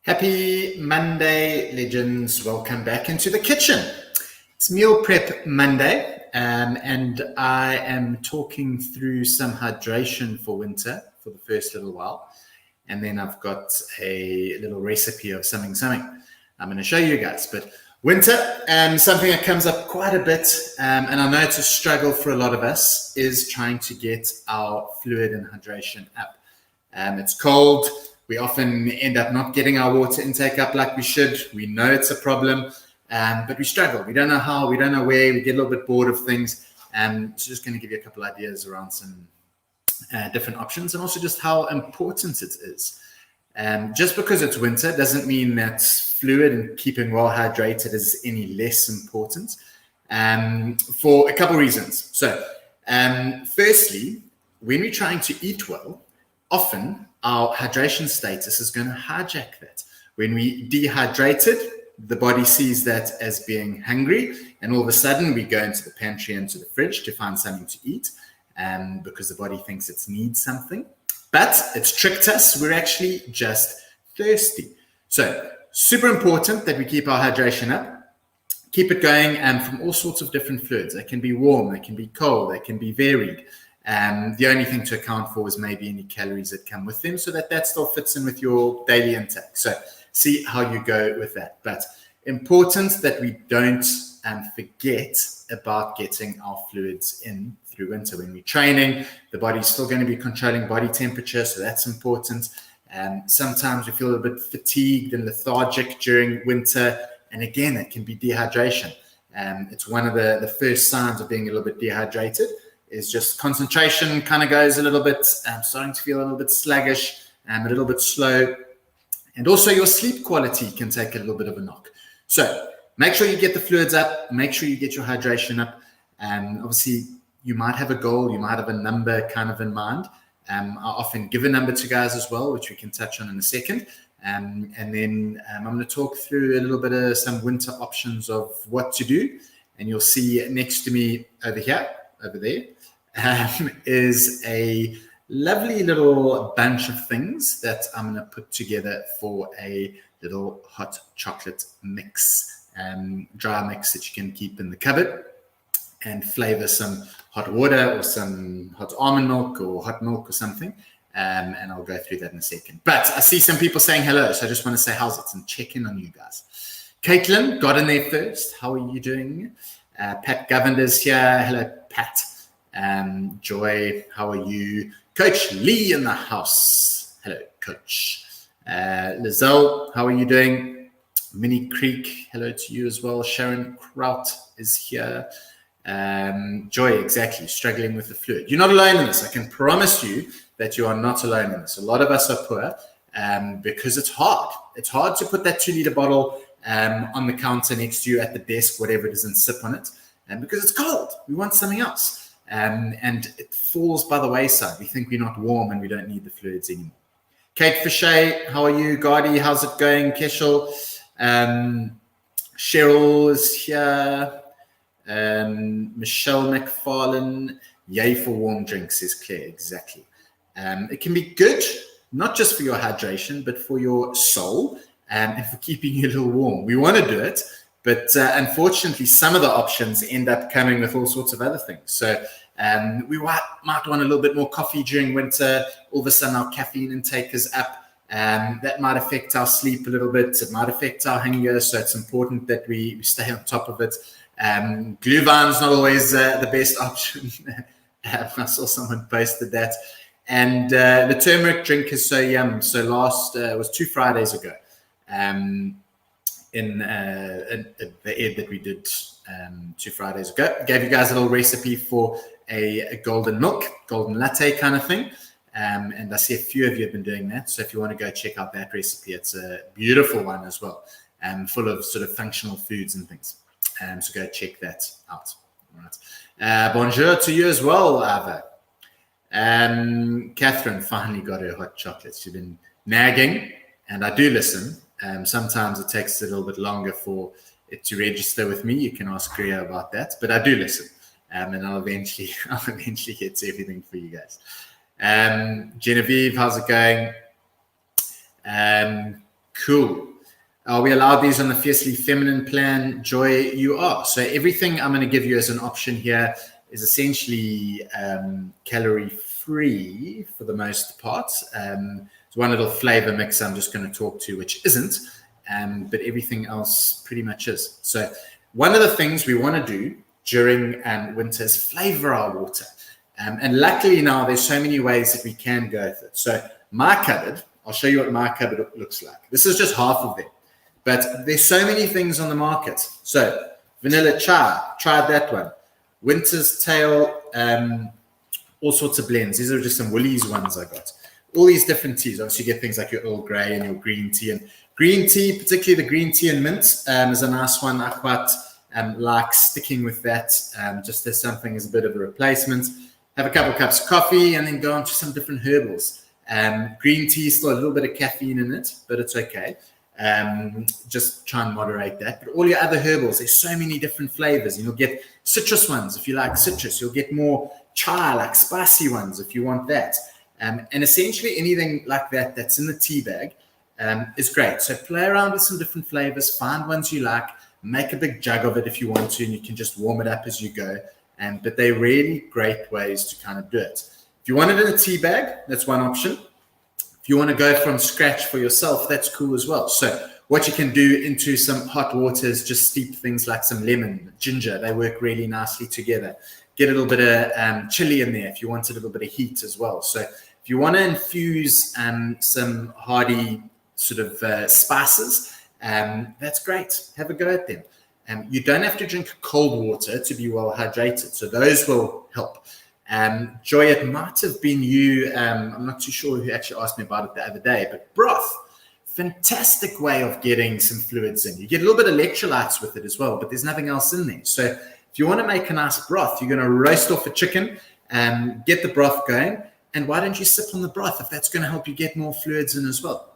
Happy Monday, legends. Welcome back into the kitchen. It's Meal Prep Monday, and I am talking through some hydration for winter for the first little while. And then I've got a little recipe of something I'm going to show you guys. But winter, something that comes up quite a bit, and I know it's a struggle for a lot of us, is trying to get our fluid and hydration up. It's cold. We often end up not getting our water intake up like we should. We know it's a problem, but we struggle. We don't know how, we don't know where, we get a little bit bored of things. So just going to give you a couple ideas around some different options and also just how important it is. Just because it's winter doesn't mean that fluid and keeping well hydrated is any less important for a couple reasons. So firstly, when we're trying to eat well, often our hydration status is going to hijack that. When we dehydrated, the body sees that as being hungry, and all of a sudden we go into the pantry, into the fridge to find something to eat, because the body thinks it needs something. But it's tricked us. We're actually just thirsty. So super important that we keep our hydration up, keep it going, from all sorts of different fluids. They can be warm, they can be cold, they can be varied. The only thing to account for is maybe any calories that come with them, so that still fits in with your daily intake. So see how you go with that. But important that we don't forget about getting our fluids in through winter. When we're training, the body's still going to be controlling body temperature, so that's important. Sometimes we feel a little bit fatigued and lethargic during winter, and again, it can be dehydration. It's one of the first signs of being a little bit dehydrated. Is just concentration kind of goes a little bit, starting to feel a little bit sluggish, a little bit slow. And also your sleep quality can take a little bit of a knock. So make sure you get the fluids up, make sure you get your hydration up. Obviously, you might have a goal, you might have a number kind of in mind. I often give a number to guys as well, which we can touch on in a second. And then I'm going to talk through a little bit of some winter options of what to do. And you'll see next to me over there, is a lovely little bunch of things that I'm going to put together for a little hot chocolate mix, dry mix that you can keep in the cupboard and flavor some hot water or some hot almond milk or hot milk or something. And I'll go through that in a second. But I see some people saying hello, so I just want to say how's it and check in on you guys. Caitlin got in there first. How are you doing? Pat Govinder's here. Hello, Pat. Joy, how are you? Coach Lee in the house. Hello, Coach. Lizelle, how are you doing? Minnie Creek, hello to you as well. Sharon Kraut is here. Joy, exactly, struggling with the fluid. You're not alone in this. I can promise you that you are not alone in this. A lot of us are poor because it's hard. It's hard to put that 2-liter bottle on the counter next to you at the desk, whatever it is, and sip on it. Because it's cold. We want something else. And it falls by the wayside. We think we're not warm and we don't need the fluids anymore. Kate Fishay, how are you? Gardy, how's it going? Keshel, Cheryl is here. Michelle McFarlane, yay for warm drinks, is Claire, exactly. It can be good, not just for your hydration, but for your soul and for keeping you a little warm. We want to do it. But unfortunately, some of the options end up coming with all sorts of other things. So we might want a little bit more coffee during winter. All of a sudden, our caffeine intake is up. That might affect our sleep a little bit. It might affect our hunger. So it's important that we stay on top of it. Glühwein's not always the best option. I saw someone posted that. And the turmeric drink is so yum. So it was 2 Fridays ago. In the ed that we did 2 Fridays ago. Gave you guys a little recipe for a golden milk, golden latte kind of thing. And I see a few of you have been doing that. So if you want to go check out that recipe, it's a beautiful one as well, full of sort of functional foods and things. So go check that out. All right. Bonjour to you as well, Ava. Catherine finally got her hot chocolate. She's been nagging, and I do listen. Sometimes it takes a little bit longer for it to register with me. You can ask Greer about that, but I do listen, and I'll eventually get to everything for you guys. Genevieve, how's it going? Cool. Are we allowed these on the Fiercely Feminine plan? Joy, you are. So everything I'm going to give you as an option here is essentially calorie-free for the most part. There's one little flavor mix I'm just going to talk to, which isn't, but everything else pretty much is. So one of the things we want to do during winter is flavor our water. And luckily now there's so many ways that we can go with it. So my cupboard, I'll show you what my cupboard looks like. This is just half of them. But there's so many things on the market. So vanilla chai, tried that one. Winter's Tale, all sorts of blends. These are just some Woolies ones I got. All these different teas. Obviously, you get things like your Earl Grey and your green tea. And green tea, particularly the green tea and mint, is a nice one. I quite like sticking with that, just as something as a bit of a replacement. Have a couple of cups of coffee and then go on to some different herbals. Green tea, still a little bit of caffeine in it, but it's okay. Just try and moderate that. But all your other herbals, there's so many different flavors. And you'll get citrus ones if you like citrus. You'll get more chai, like spicy ones if you want that. And essentially anything like that that's in the tea bag is great. So play around with some different flavors, find ones you like, make a big jug of it if you want to, and you can just warm it up as you go. But they're really great ways to kind of do it. If you want it in a tea bag, that's one option. If you want to go from scratch for yourself, that's cool as well. So what you can do into some hot water is just steep things like some lemon, ginger. They work really nicely together. Get a little bit of chili in there if you want a little bit of heat as well. So if you want to infuse some hearty sort of spices, that's great. Have a go at them. You don't have to drink cold water to be well hydrated. So those will help. Joy, it might have been you, I'm not too sure who actually asked me about it the other day, but broth, fantastic way of getting some fluids in. You get a little bit of electrolytes with it as well, but there's nothing else in there. So if you want to make a nice broth, you're going to roast off a chicken, get the broth going, and why don't you sip on the broth if that's going to help you get more fluids in as well.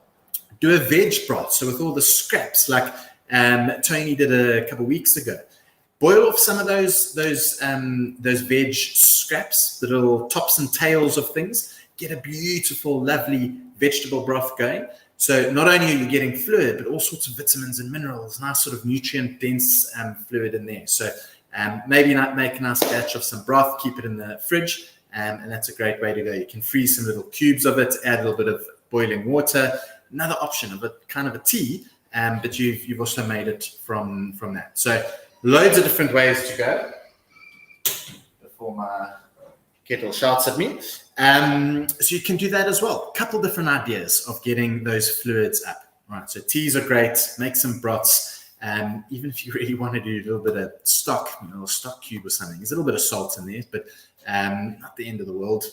Do a veg broth, so with all the scraps, like Tony did a couple of weeks ago. Boil off some of those veg scraps, the little tops and tails of things. Get a beautiful, lovely vegetable broth going. So not only are you getting fluid, but all sorts of vitamins and minerals, nice sort of nutrient-dense fluid in there. So maybe make a nice batch of some broth, keep it in the fridge, and that's a great way to go. You can freeze some little cubes of it, add a little bit of boiling water. Another option of a kind of a tea, but you've also made it from that. So loads of different ways to go before my kettle shouts at me. So you can do that as well. A couple different ideas of getting those fluids up. Right. So teas are great. Make some broths. Even if you really want to do a little bit of stock, a little stock cube or something, there's a little bit of salt in there, but not the end of the world.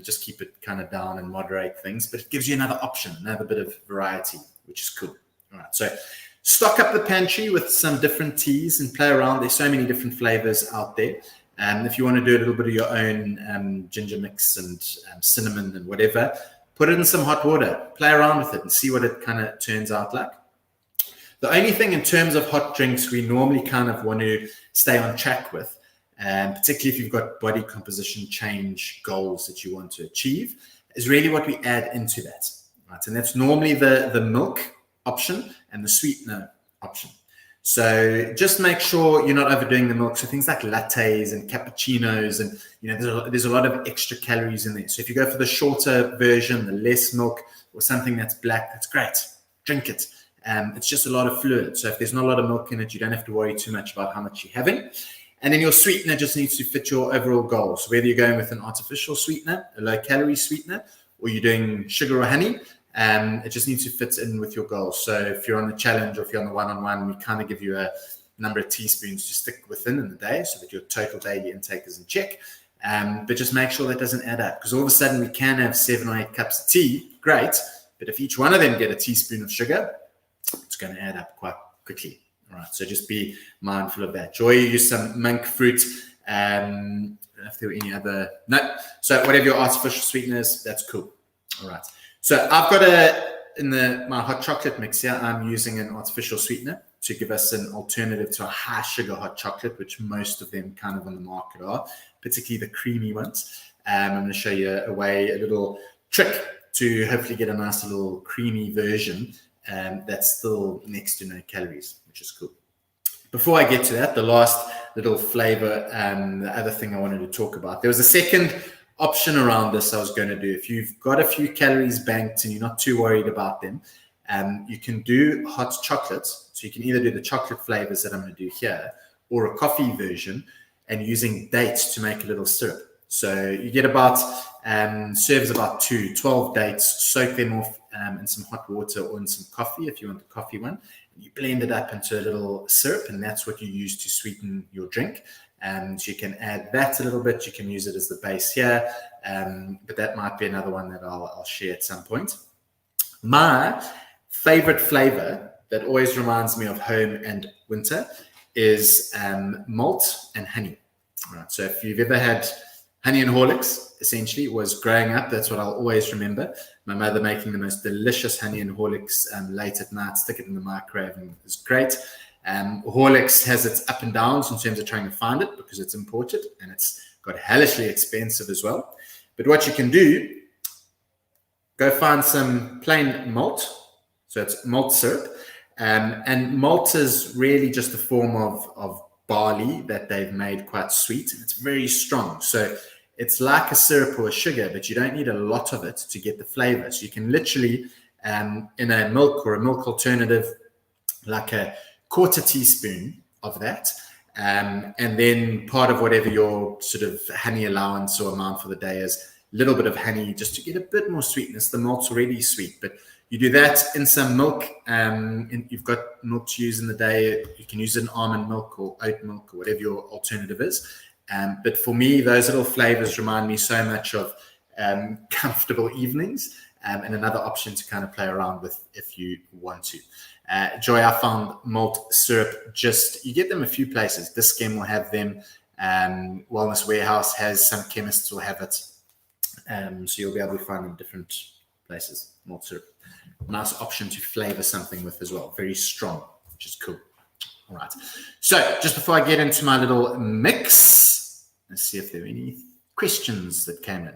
Just keep it kind of down and moderate things, but it gives you another option, another bit of variety, which is cool. All right. So stock up the pantry with some different teas and play around. There's so many different flavors out there. If you want to do a little bit of your own ginger mix and cinnamon and whatever, put it in some hot water, play around with it and see what it kind of turns out like. The only thing in terms of hot drinks we normally kind of want to stay on track with, particularly if you've got body composition change goals that you want to achieve, is really what we add into that. Right? And that's normally the milk option and the sweetener option. So just make sure you're not overdoing the milk. So things like lattes and cappuccinos, and there's a lot of extra calories in there. So if you go for the shorter version, the less milk, or something that's black, that's great. Drink it. It's just a lot of fluid. So if there's not a lot of milk in it, you don't have to worry too much about how much you're having. And then your sweetener just needs to fit your overall goals. So whether you're going with an artificial sweetener, a low-calorie sweetener, or you're doing sugar or honey, it just needs to fit in with your goals. So if you're on the challenge or if you're on the one-on-one, we kind of give you a number of teaspoons to stick within in the day so that your total daily intake is in check. But just make sure that doesn't add up, because all of a sudden we can have 7 or 8 cups of tea, great. But if each one of them get a teaspoon of sugar, it's going to add up quite quickly. All right, so just be mindful of that. Joy, use some monk fruit. I don't know if there were any other. No. So whatever your artificial sweeteners, that's cool. All right. So I've got my hot chocolate mix here, I'm using an artificial sweetener to give us an alternative to a high sugar hot chocolate, which most of them kind of on the market are, particularly the creamy ones. I'm going to show you a little trick to hopefully get a nice little creamy version that's still next to no calories, which is cool. Before I get to that, the last little flavor, the other thing I wanted to talk about, there was a second option around this I was going to do. If you've got a few calories banked and you're not too worried about them, you can do hot chocolate. So you can either do the chocolate flavors that I'm going to do here or a coffee version and using dates to make a little syrup. So you get about, serves about 12 dates, soak them off in some hot water or in some coffee if you want the coffee one. You blend it up into a little syrup, and that's what you use to sweeten your drink. So you can add that a little bit. You can use it as the base here, but that might be another one that I'll share at some point. My favorite flavor that always reminds me of home and winter is malt and honey. All right, so if you've ever had honey and Horlicks, essentially, was growing up. That's what I'll always remember. My mother making the most delicious honey and Horlicks late at night, stick it in the microwave, and it's great. Horlicks has its up and downs in terms of trying to find it because it's imported and it's got hellishly expensive as well. But what you can do, go find some plain malt. So it's malt syrup. And malt is really just a form of barley that they've made quite sweet. It's very strong. So it's like a syrup or a sugar, but you don't need a lot of it to get the flavor. So you can literally, in a milk or a milk alternative, like a quarter teaspoon of that, and then part of whatever your sort of honey allowance or amount for the day is, a little bit of honey just to get a bit more sweetness. The malt's already sweet, but you do that in some milk, and you've got milk to use in the day. You can use an almond milk or oat milk or whatever your alternative is. But for me, those little flavors remind me so much of comfortable evenings, and another option to kind of play around with if you want to. Joy, I found malt syrup, you get them a few places. Dischem will have them. Wellness Warehouse has, some chemists will have it. So you'll be able to find them different places. Malt syrup. Nice option to flavor something with as well. Very strong, which is cool. All right. So just before I get into my little mix, let's see if there are any questions that came in.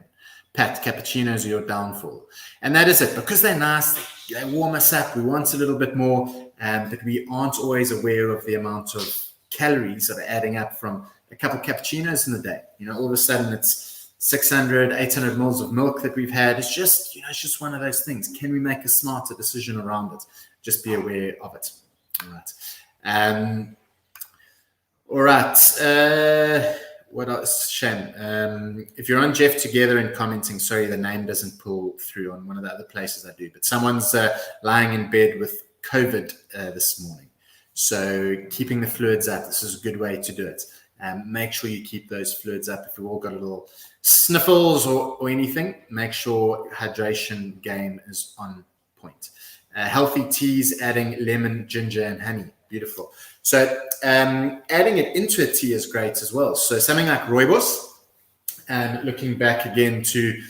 Pat, cappuccinos are your downfall. And that is it. Because they're nice, they warm us up. We want a little bit more, but we aren't always aware of the amount of calories that are adding up from a couple of cappuccinos in the day. All of a sudden it's 600, 800 mils of milk that we've had. It's just, it's just one of those things. Can we make a smarter decision around it? Just be aware of it. All right. All right. What else, Shane? If you're on Jeff Together and commenting, sorry, the name doesn't pull through on one of the other places I do, but someone's lying in bed with COVID this morning. So keeping the fluids up, this is a good way to do it. Make sure you keep those fluids up. If you've all got a little sniffles or anything, make sure hydration game is on point. Healthy teas, adding lemon, ginger, and honey. Beautiful. So adding it into a tea is great as well. So something like rooibos, looking back again to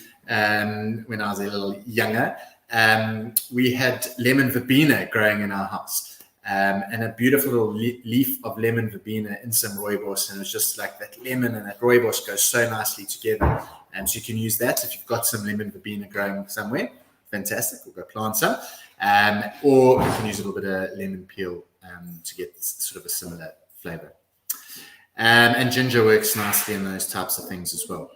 when I was a little younger, we had lemon verbena growing in our house, and a beautiful little leaf of lemon verbena in some rooibos, and it was just like that lemon and that rooibos goes so nicely together. And so you can use that if you've got some lemon verbena growing somewhere. Fantastic. We'll go plant some. Or you can use a little bit of lemon peel to get sort of a similar flavor. And ginger works nicely in those types of things as well.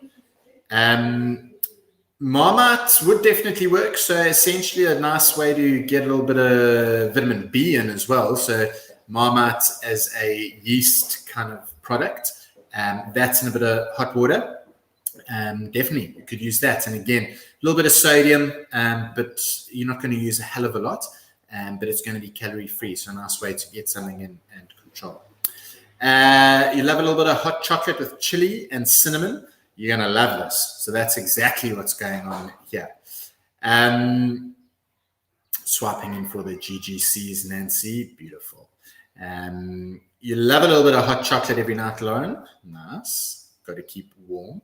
Marmite would definitely work. So essentially a nice way to get a little bit of vitamin B in as well. So Marmite as a yeast kind of product, that's in a bit of hot water. Definitely you could use that. And again, a little bit of sodium, but you're not going to use a hell of a lot. But it's going to be calorie free. So a nice way to get something in and control. You love a little bit of hot chocolate with chili and cinnamon. You're going to love this. So that's exactly what's going on here. Swiping in for the GGCs, Nancy. Beautiful. You love a little bit of hot chocolate every night, Lauren. Nice. Got to keep warm.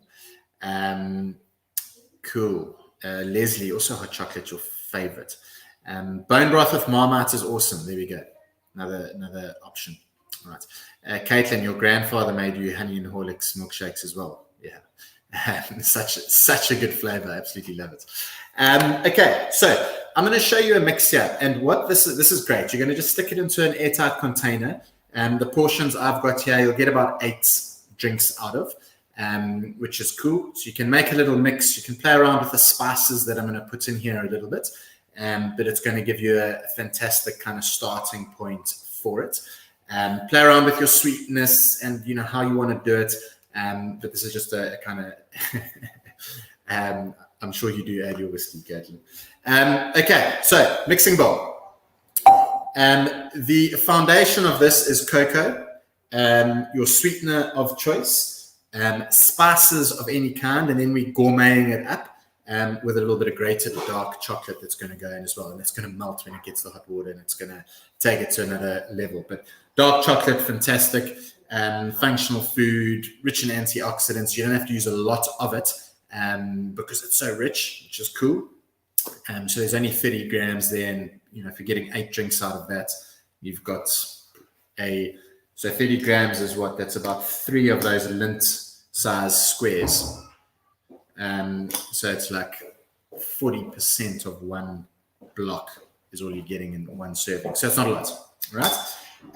Cool. Leslie, also hot chocolate, your favorite. Bone broth with Marmite is awesome. There we go. Another option. All right. Caitlin, your grandfather made you honey and Horlicks milkshakes as well. Yeah. such a good flavor. I absolutely love it. Okay. So I'm going to show you a mix here. And what this is great. You're going to just stick it into an airtight container. And the portions I've got here, you'll get about 8 drinks out of, which is cool. So you can make a little mix. You can play around with the spices that I'm going to put in here a little bit. But it's going to give you a fantastic kind of starting point for it. Play around with your sweetness and, you know, how you want to do it. But this is just a kind of, I'm sure you do add your whiskey, Caitlin. Okay, so mixing bowl. The foundation of this is cocoa, your sweetener of choice, spices of any kind, and then we're gourmeting it up with a little bit of grated dark chocolate that's going to go in as well. And it's going to melt when it gets the hot water, and it's going to take it to another level. But dark chocolate, fantastic, functional food, rich in antioxidants. You don't have to use a lot of it because it's so rich, which is cool. So there's only 30 grams there, and you know, if you're getting 8 drinks out of that, you've got so 30 grams is what? That's about 3 of those lint size squares. So it's like 40% of one block is all you're getting in one serving. So it's not a lot, right?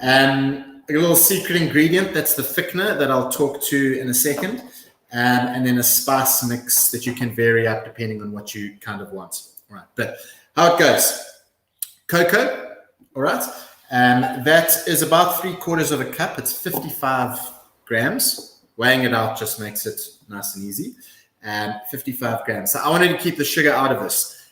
A little secret ingredient, that's the thickener that I'll talk to in a second. And then a spice mix that you can vary up depending on what you kind of want. All right, but how it goes. Cocoa, all right. That is about 3/4 of a cup. It's 55 grams. Weighing it out just makes it nice and easy. 55 grams. So I wanted to keep the sugar out of this.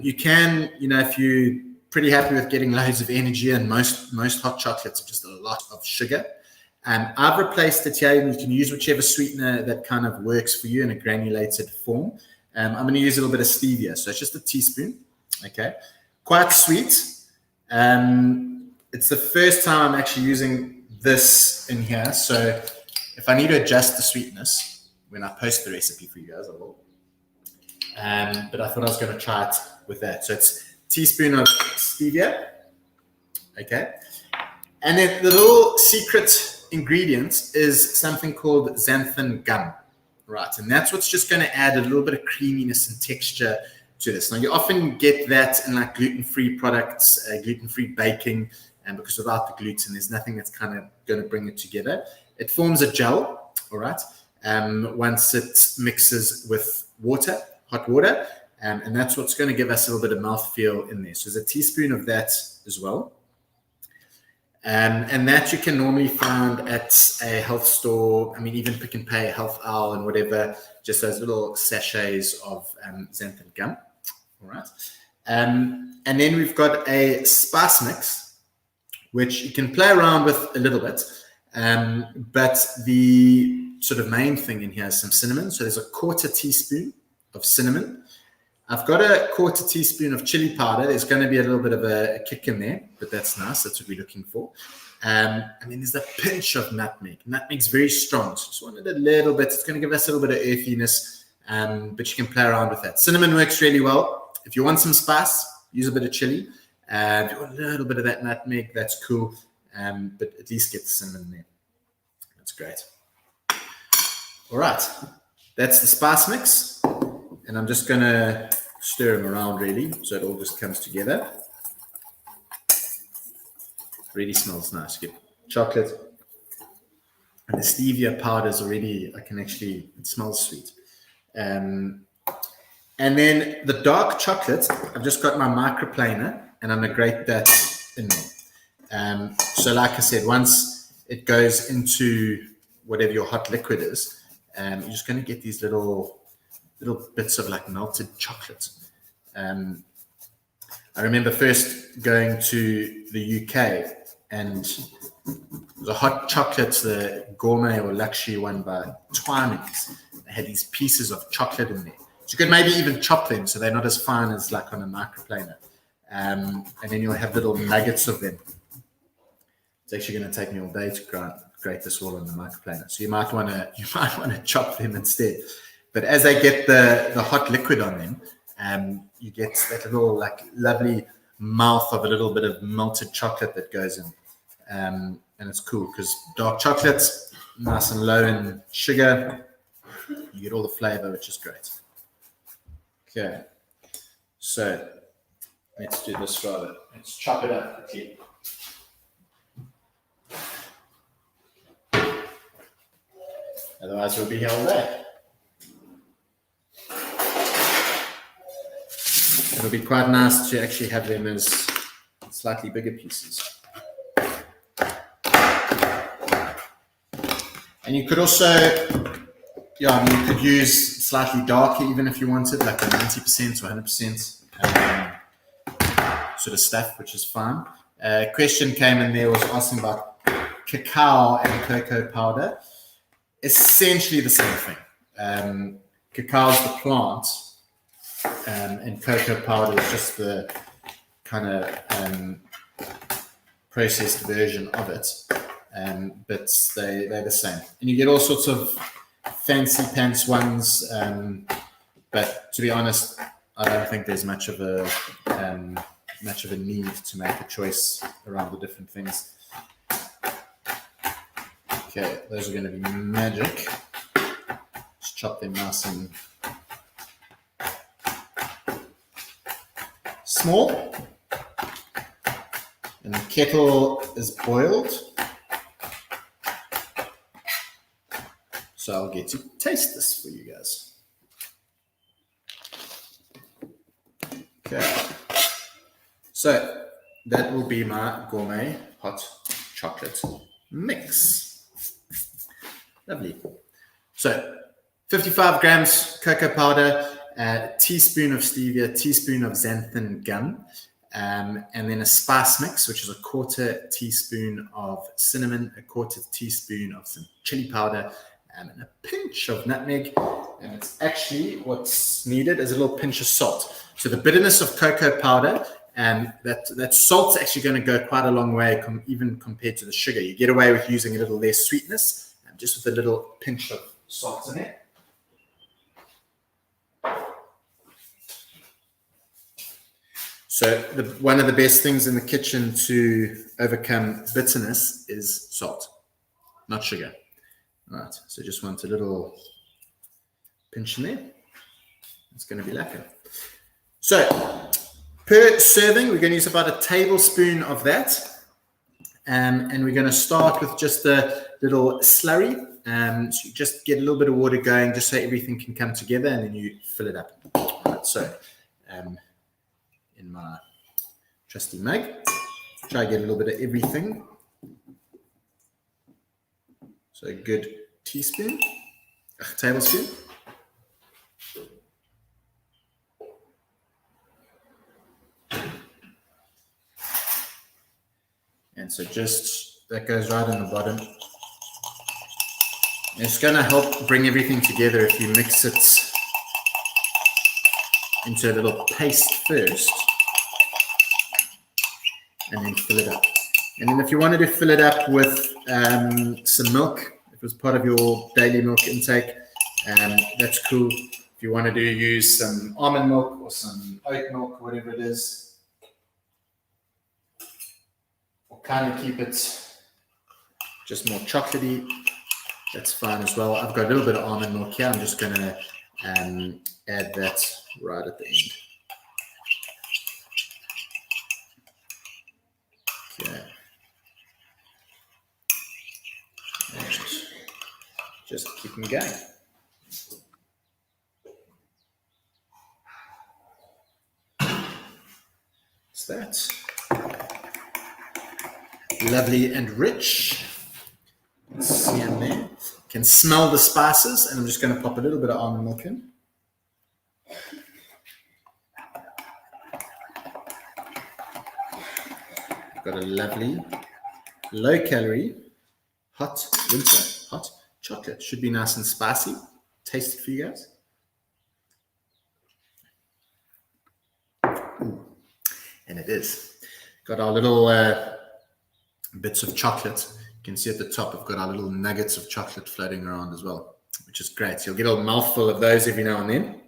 You can, you know, if you're pretty happy with getting loads of energy, and most hot chocolates are just a lot of sugar. I've replaced it here, and you can use whichever sweetener that kind of works for you in a granulated form. I'm going to use a little bit of stevia. So it's just a teaspoon. Okay. Quite sweet. It's the first time I'm actually using this in here. So if I need to adjust the sweetness when I post the recipe for you guys, I will. But I thought I was going to try it with that. So it's a teaspoon of stevia. Okay. And then the little secret ingredient is something called xanthan gum. Right, and that's what's just going to add a little bit of creaminess and texture to this. Now, you often get that in like gluten-free products, gluten-free baking, and because without the gluten, there's nothing that's kind of going to bring it together. It forms a gel, all right, once it mixes with water, hot water, and that's what's going to give us a little bit of mouthfeel in there. So there's a teaspoon of that as well. And that you can normally find at a health store. I mean, even Pick and Pay, Health Owl, and whatever, just those little sachets of xanthan gum. All right. And then we've got a spice mix, which you can play around with a little bit. But the sort of main thing in here is some cinnamon. So there's a 1/4 teaspoon of cinnamon. I've got a 1/4 teaspoon of chili powder. There's going to be a little bit of a kick in there, but that's nice. That's what we're looking for. And then there's a pinch of nutmeg. Nutmeg's very strong. So just wanted a little bit. It's going to give us a little bit of earthiness, but you can play around with that. Cinnamon works really well. If you want some spice, use a bit of chili. If you want a little bit of that nutmeg, that's cool. But at least get the cinnamon there. That's great. All right. That's the spice mix. And I'm just going to stir them around, really, so it all just comes together. Really smells nice. You get chocolate. And the stevia powder is already, it smells sweet. And then the dark chocolate, I've just got my microplaner, and I'm going to grate that in there. So like I said, once it goes into whatever your hot liquid is, you're just going to get these little bits of like melted chocolate. I remember first going to the UK, and the hot chocolates, the gourmet or luxury one by Twinings, they had these pieces of chocolate in there. So you could maybe even chop them so they're not as fine as like on a microplaner. And then you'll have little nuggets of them. It's actually going to take me all day to grate this all on the microplaner. So you might want to chop them instead. But as they get the hot liquid on them, you get that little like lovely mouth of a little bit of melted chocolate that goes in. And it's cool because dark chocolate's nice and low in sugar. You get all the flavor, which is great. Okay. So Let's do this rather. Let's chop it up quickly. Otherwise, we'll be here all day. It'll be quite nice to actually have them as slightly bigger pieces. And you could also, you could use slightly darker even if you wanted, like a 90% or 100% sort of stuff, which is fine. A question came in there was asking about cacao and cocoa powder. Essentially the same thing. Cacao is the plant, and cocoa powder is just the kind of processed version of it. But they're the same. And you get all sorts of fancy pants ones. But to be honest, I don't think there's much of a need to make a choice around the different things. Okay, those are going to be magic. Just chop them nice and small. And the kettle is boiled. So I'll get to taste this for you guys. Okay. So that will be my gourmet hot chocolate mix. Lovely. So 55 grams cocoa powder, a teaspoon of stevia, teaspoon of xanthan gum, and then a spice mix, which is a quarter teaspoon of cinnamon, a quarter teaspoon of some chili powder, and a pinch of nutmeg. And it's actually what's needed is a little pinch of salt. So the bitterness of cocoa powder, that salt's actually going to go quite a long way, even compared to the sugar. You get away with using a little less sweetness, just with a little pinch of salt in it. So one of the best things in the kitchen to overcome bitterness is salt, not sugar. All right, so just want a little pinch in there. It's going to be lekker. So per serving, we're going to use about a tablespoon of that. And we're going to start with just a little slurry. So you just get a little bit of water going just so everything can come together, and then you fill it up. All right, so in my trusty mug, try to get a little bit of everything. So a good tablespoon. And so just that goes right in the bottom. It's going to help bring everything together if you mix it into a little paste first and then fill it up. And then if you wanted to fill it up with some milk, if it was part of your daily milk intake, that's cool. If you wanted to use some almond milk or some oat milk, whatever it is, kind of keep it just more chocolatey, that's fine as well. I've got a little bit of almond milk here. I'm just going to add that right at the end. Okay. And just keep them going. That's that. Lovely and rich. See in there. Can smell the spices, and I'm just going to pop a little bit of almond milk in. Got a lovely, low-calorie, hot chocolate. Should be nice and spicy. Taste it for you guys. And it is. Got our little bits of chocolate. You can see at the top, I've got our little nuggets of chocolate floating around as well, which is great. So you'll get a mouthful of those every now and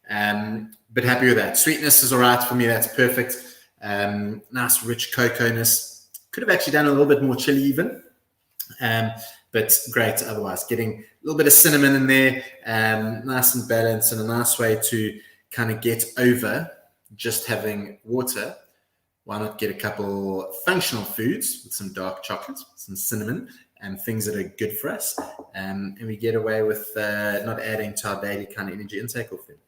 then. But happy with that. Sweetness is all right for me. That's perfect. Nice, rich cocoa-ness. Could have actually done a little bit more chili even. But great otherwise. Getting a little bit of cinnamon in there. Nice and balanced, and a nice way to kind of get over just having water, why not get a couple functional foods with some dark chocolate, some cinnamon, and things that are good for us, and we get away with not adding to our daily kind of energy intake of them.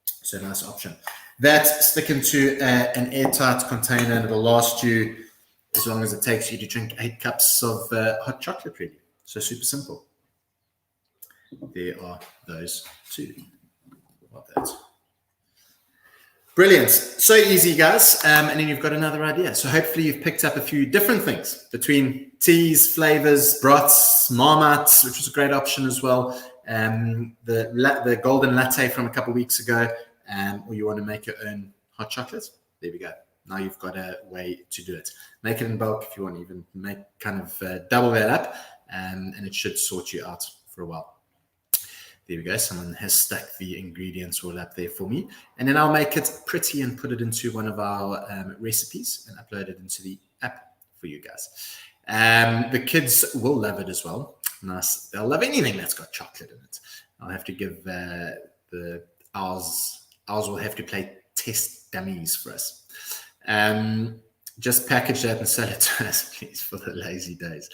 So nice option. That's sticking to an airtight container, and it'll last you as long as it takes you to drink 8 cups of hot chocolate, really. So super simple. There are those two. Love that. Brilliant. So easy, guys. And then you've got another idea. So hopefully you've picked up a few different things between teas, flavors, broths, marmite, which was a great option as well. The golden latte from a couple of weeks ago, or you want to make your own hot chocolate. There we go. Now you've got a way to do it. Make it in bulk if you want to even make kind of double that up, and it should sort you out for a while. There we go. Someone has stuck the ingredients all up there for me. And then I'll make it pretty and put it into one of our recipes and upload it into the app for you guys. The kids will love it as well. Nice. They'll love anything that's got chocolate in it. I'll have to give ours will have to play test dummies for us. Just package that and sell it to us, please, for the lazy days.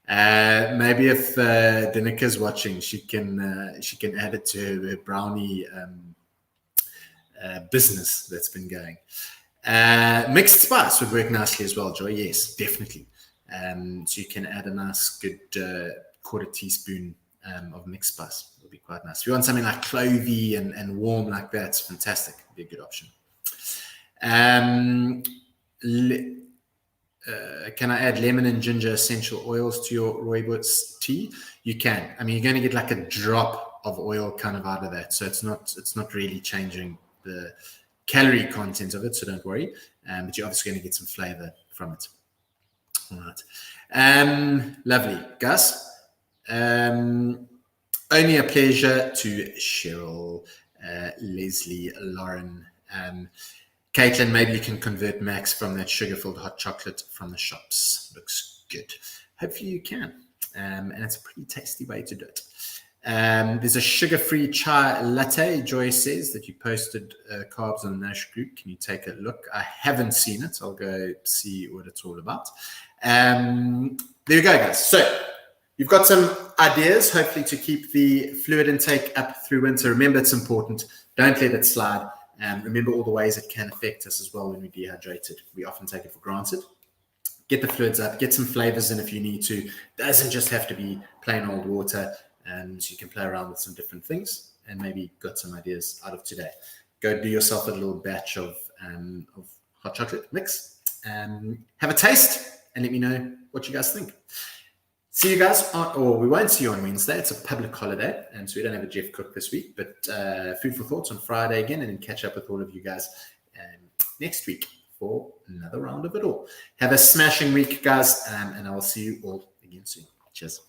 Maybe if Danica's watching, she can add it to her brownie business that's been going. Mixed spice would work nicely as well, Joy. Yes, definitely. So you can add a nice good quarter teaspoon of mixed spice. It'll be quite nice. If you want something like clovey and warm like that, it's fantastic. It'll be a good option. Can I add lemon and ginger essential oils to your rooibos tea? You can. I mean, you're going to get like a drop of oil kind of out of that, so it's not really changing the calorie content of it. So don't worry. But you're obviously going to get some flavor from it. All right. Lovely, Gus. Only a pleasure to Cheryl, Leslie, Lauren. Caitlin, maybe you can convert Max from that sugar-filled hot chocolate from the shops. Looks good. Hopefully you can. And it's a pretty tasty way to do it. There's a sugar-free chai latte, Joy says, that you posted carbs on the Nash group. Can you take a look? I haven't seen it. I'll go see what it's all about. There you go, guys. So you've got some ideas, hopefully, to keep the fluid intake up through winter. Remember, it's important. Don't let it slide. Remember all the ways it can affect us as well when we're dehydrated. We often take it for granted. Get the fluids up, get some flavors in if you need to. It doesn't just have to be plain old water. So you can play around with some different things and maybe got some ideas out of today. Go do yourself a little batch of hot chocolate mix. Have a taste and let me know what you guys think. See you guys we won't see you on Wednesday. It's a public holiday, and so we don't have a Jeff Cook this week, but food for thoughts on Friday again, and then catch up with all of you guys next week for another round of it all. Have a smashing week, guys, and I will see you all again soon. Cheers.